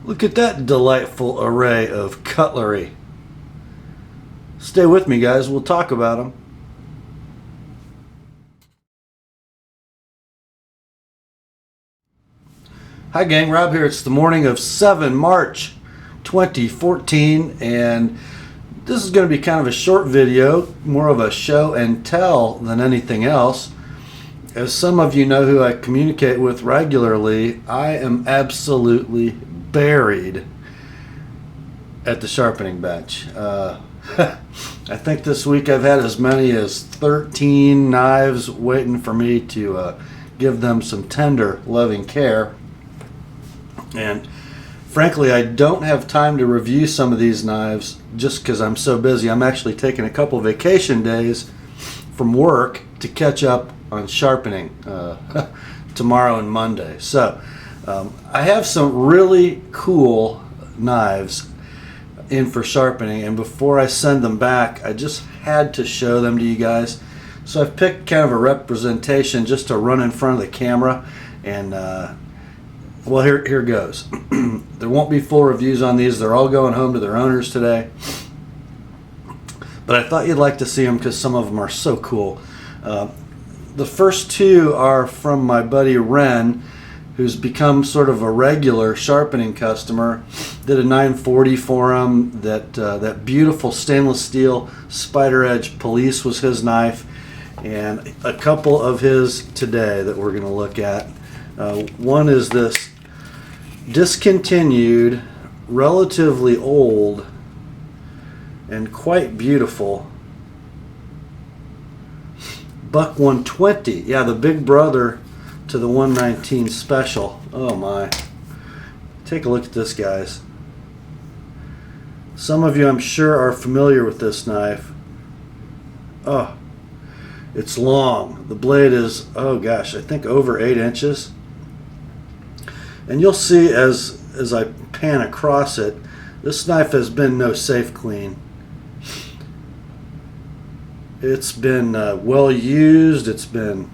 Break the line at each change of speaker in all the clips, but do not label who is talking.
Look at that delightful array of cutlery. Stay with me, guys. We'll talk about them. Hi, gang. Rob here. It's the morning of 7 March 2014, and this is going to be kind of a short video, more of a show and tell than anything else. As some of you know who I communicate with regularly, I am absolutely buried at the sharpening bench. I think this week I've had as many as 13 knives waiting for me to give them some tender, loving care. And frankly, I don't have time to review some of these knives just because I'm so busy. I'm actually taking a couple vacation days from work to catch up on sharpening tomorrow and Monday. So I have some really cool knives in for sharpening, and before I send them back, I just had to show them to you guys. So I've picked kind of a representation just to run in front of the camera, and well, here goes. There won't be full reviews on these. They're all going home to their owners today, but I thought you'd like to see them because some of them are so cool. The first two are from my buddy Ren, who's become sort of a regular sharpening customer. Did a 940 for him. That beautiful stainless steel spider edge police was his knife, and a couple of his today that we're going to look at. One is this discontinued, relatively old, and quite beautiful Buck 120. Yeah, the big brother to the 119 special. Oh my. Take a look at this, guys. Some of you, I'm sure, are familiar with this knife. Oh, it's long. The blade is, oh gosh, I think over 8 inches. And you'll see as I pan across it, this knife has been no safe clean. It's been well used. It's been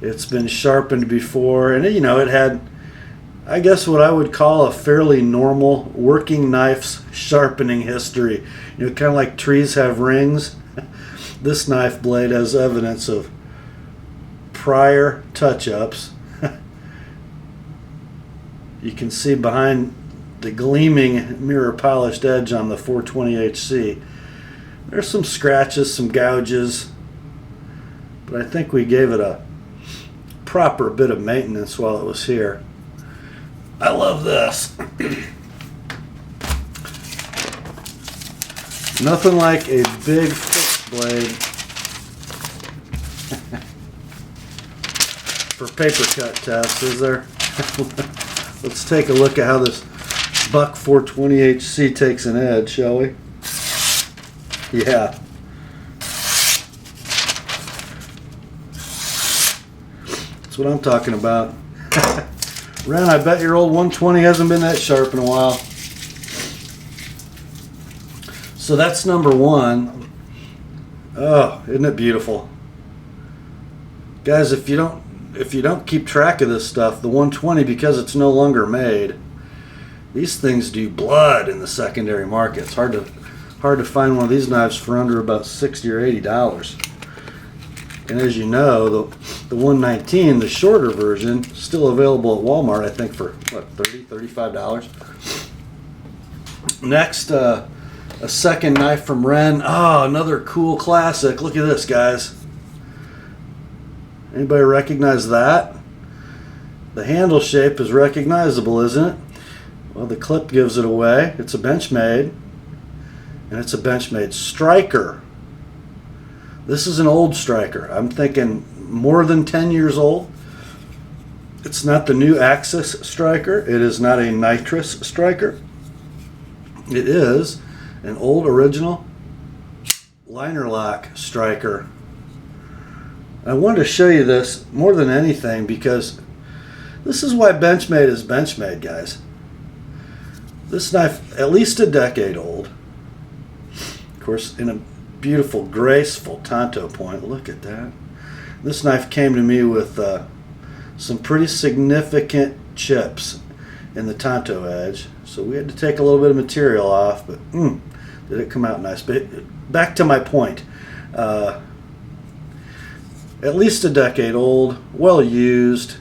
it's been sharpened before, and you know, it had, I guess, what I would call a fairly normal working knife's sharpening history. You know, kind of like trees have rings. This knife blade has evidence of prior touch-ups. You can see behind the gleaming mirror polished edge on the 420HC. There's some scratches, some gouges, but I think we gave it a proper bit of maintenance while it was here. I love this. Nothing like a big fixed blade for paper cut tests, is there? Let's take a look at how this Buck 420HC takes an edge, shall we? Yeah. That's what I'm talking about. Ren, I bet your old 120 hasn't been that sharp in a while. So that's number one. Oh, isn't it beautiful? Guys, if you don't keep track of this stuff, the 120, because it's no longer made, these things do blood in the secondary market. It's hard to find one of these knives for under about $60 or $80. And as you know, the 119, the shorter version, still available at Walmart, I think, for what, $30, $35. Next, a second knife from Ren. Oh, another cool classic. Look at this, guys. Anybody recognize that? The handle shape is recognizable, isn't it? Well, the clip gives it away. It's a Benchmade, and it's a Benchmade striker. This is an old striker. I'm thinking more than 10 years old. It's not the new Axis striker. It is not a nitrous striker. It is an old original liner lock striker. I wanted to show you this more than anything because this is why Benchmade is Benchmade, guys. This knife, at least a decade old. Of course, in a beautiful, graceful tanto point. Look at that. This knife came to me with some pretty significant chips in the Tonto edge, so we had to take a little bit of material off, but did it come out nice. But back to my point, at least a decade old, well used,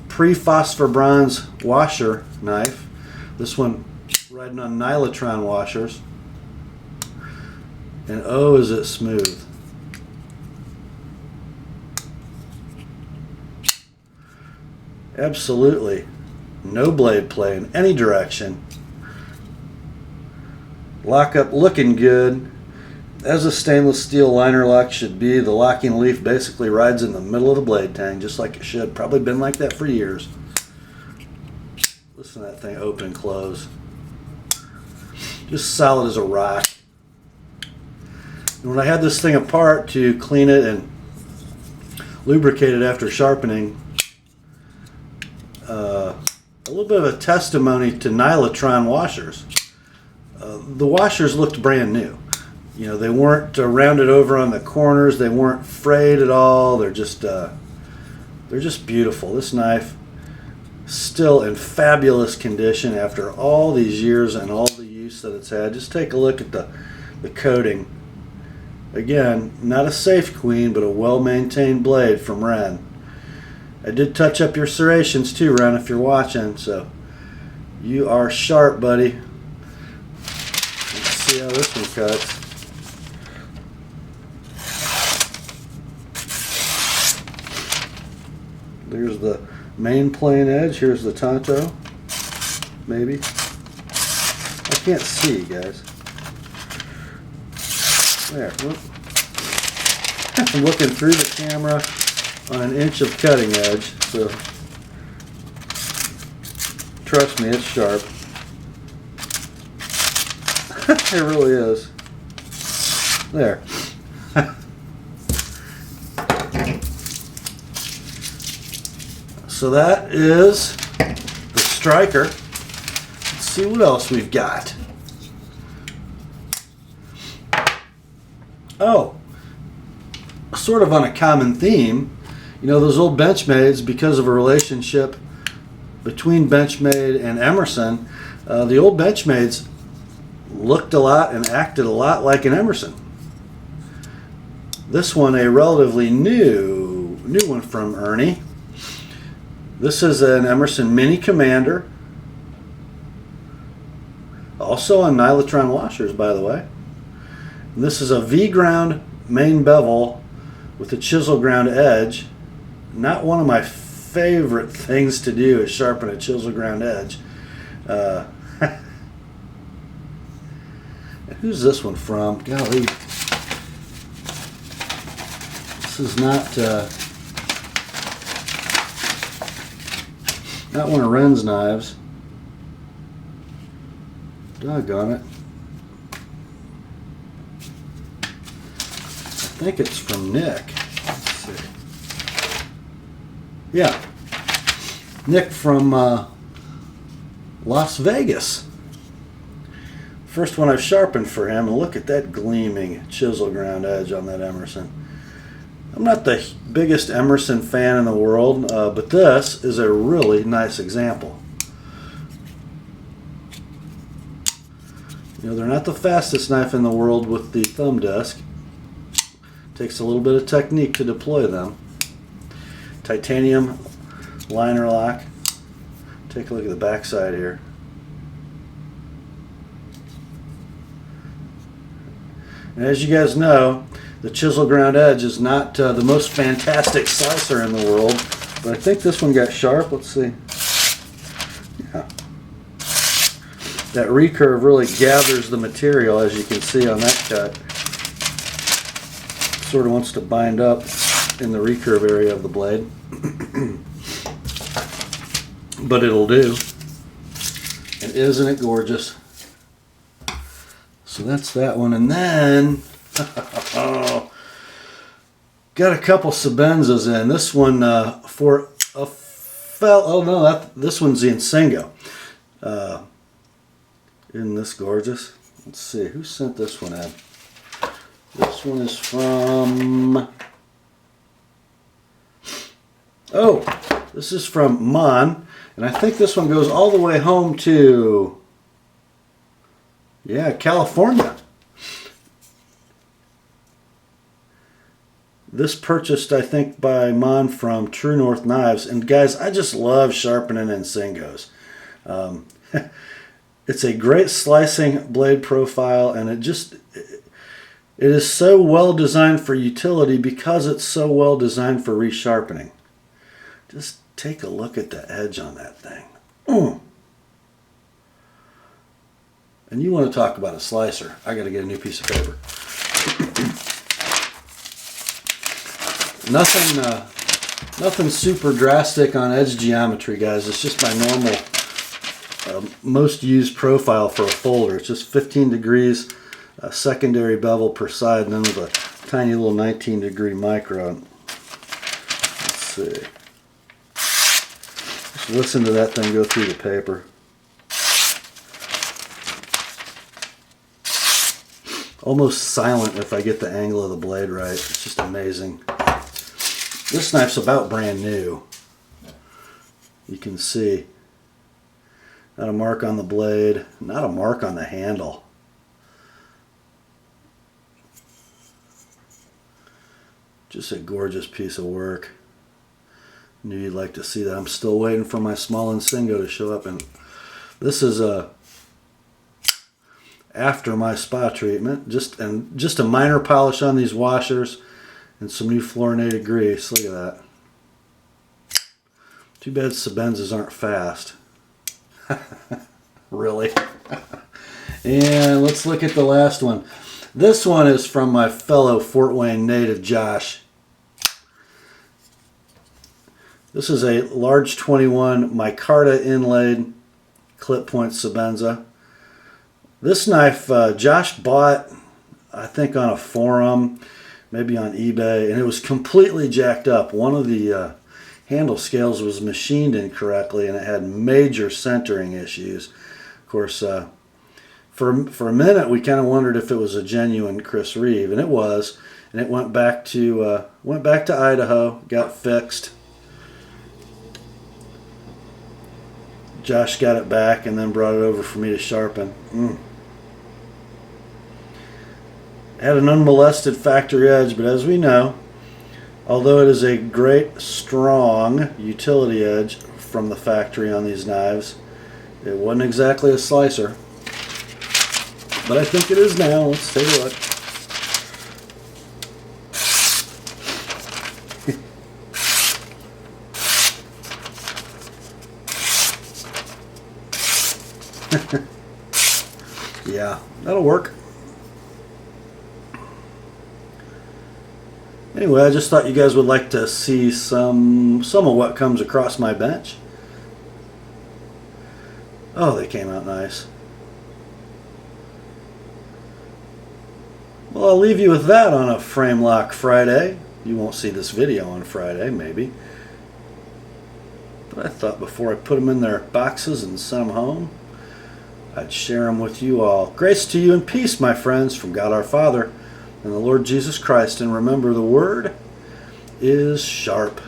pre-phosphor bronze washer knife. This one riding on Nylotron washers, and oh, is it smooth. Absolutely no blade play in any direction. Lockup looking good, as a stainless steel liner lock should be. The locking leaf basically rides in the middle of the blade tang, just like it should. Probably been like that for years. Listen to that thing open and close. Just solid as a rock. And when I had this thing apart to clean it and lubricate it after sharpening, a little bit of a testimony to Nylotron washers. The washers looked brand new. You know, they weren't rounded over on the corners. They weren't frayed at all. They're just beautiful. This knife still in fabulous condition after all these years and all the use that it's had. Just take a look at the coating. Again, not a safe queen, but a well-maintained blade from Ren. I did touch up your serrations too, Ren, if you're watching, so you are sharp, buddy. Let's see how this one cuts. There's the main plane edge. Here's the Tonto. Maybe. I can't see, guys. There. Look. I'm looking through the camera on an inch of cutting edge, so trust me, it's sharp. It really is. There. So that is the striker. Let's see what else we've got. Oh, sort of on a common theme. You know, those old Benchmades, because of a relationship between Benchmade and Emerson, the old Benchmades looked a lot and acted a lot like an Emerson. This one, a relatively new one from Ernie. This is an Emerson Mini Commander. Also on Nylotron washers, by the way. And this is a V-ground main bevel with a chisel ground edge. Not one of my favorite things to do is sharpen a chisel ground edge. Who's this one from? Golly. This is not one of Ren's knives. Doggone it. I think it's from Nick. Let's see. Yeah. Nick from Las Vegas. First one I've sharpened for him, and look at that gleaming chisel ground edge on that Emerson. I'm not the biggest Emerson fan in the world, but this is a really nice example. You know, they're not the fastest knife in the world with the thumb disc. Takes a little bit of technique to deploy them. Titanium liner lock. Take a look at the back side here. And as you guys know, the chisel ground edge is not the most fantastic slicer in the world, but I think this one got sharp. Let's see. Yeah. That recurve really gathers the material, as you can see on that cut. Sort of wants to bind up in the recurve area of the blade. But it'll do. And isn't it gorgeous? So that's that one. And then got a couple Sabenzas in. This one for a this one's the Insengo. Isn't this gorgeous? Let's see, who sent this one in? This one is from, oh, This is from Mon, and I think this one goes all the way home to, yeah, California. This purchased, I think, by Mon from True North Knives. And guys, I just love sharpening Nsingos. It's a great slicing blade profile, and it is so well designed for utility because it's so well designed for resharpening. Just take a look at the edge on that thing. And you want to talk about a slicer. I got to get a new piece of paper. Nothing super drastic on edge geometry, guys. It's just my normal, most used profile for a folder. It's just 15 degrees, a secondary bevel per side, and then with a tiny little 19-degree micro. Let's see. Just listen to that thing go through the paper. Almost silent if I get the angle of the blade right. It's just amazing. This knife's about brand new. You can see. Not a mark on the blade, not a mark on the handle. Just a gorgeous piece of work. Knew you'd like to see that. I'm still waiting for my small Nsingo to show up, and this is after my spa treatment. Just a minor polish on these washers. And some new fluorinated grease. Look at that. Too bad Sebenzas aren't fast. Really. And let's look at the last one. This one is from my fellow Fort Wayne native, Josh. This is a large 21 micarta inlaid clip point Sebenza. This knife Josh bought, I think, on a forum, maybe on eBay, and it was completely jacked up. One of the handle scales was machined incorrectly, and it had major centering issues. Of course, for a minute we kind of wondered if it was a genuine Chris Reeve, and it was. And it went back to Idaho, got fixed. Josh got it back and then brought it over for me to sharpen. Had an unmolested factory edge, but as we know, although it is a great, strong utility edge from the factory on these knives, it wasn't exactly a slicer. But I think it is now. Let's take a look. Yeah, that'll work. Anyway, I just thought you guys would like to see some of what comes across my bench. Oh, they came out nice. Well, I'll leave you with that on a Frame Lock Friday. You won't see this video on Friday, maybe. But I thought before I put them in their boxes and sent them home, I'd share them with you all. Grace to you and peace, my friends, from God our Father and the Lord Jesus Christ. And remember, the word is sharp.